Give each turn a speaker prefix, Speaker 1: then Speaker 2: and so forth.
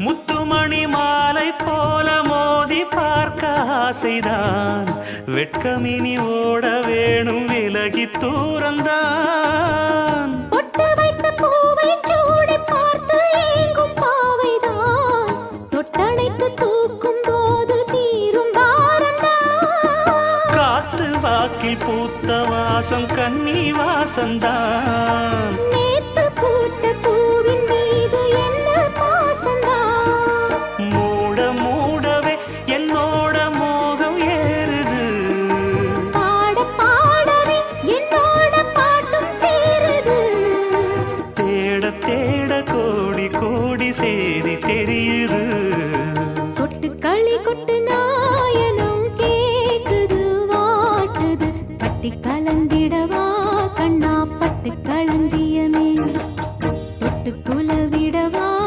Speaker 1: முத்துமணி மாலை போல மோதி பார்க்க ஆசைதான். வெட்கமினி ஓட வேணும் விலகி தூரந்தான்.
Speaker 2: பொட்டு வைத்த பூவை சூடி பார்த்து ஏங்கும் பாவைதான். தொட்டணைத்து தூக்கும் போது தீரும் பாரந்தான்.
Speaker 1: காத்து வாக்கில் பூத்த வாசம் கன்னி வாசந்தான்.
Speaker 2: நேத்து பூத்த பூவின் மீது என்ன பாசந்தான்.
Speaker 1: மூட மூடவே என்னோட மோகம் ஏறுது.
Speaker 2: பாட பாடவே என்னோட பாட்டும் சேருது.
Speaker 1: தேட தேட கோடி கோடி சேரி தெரியுது.
Speaker 2: கொட்டு களி கொட்டு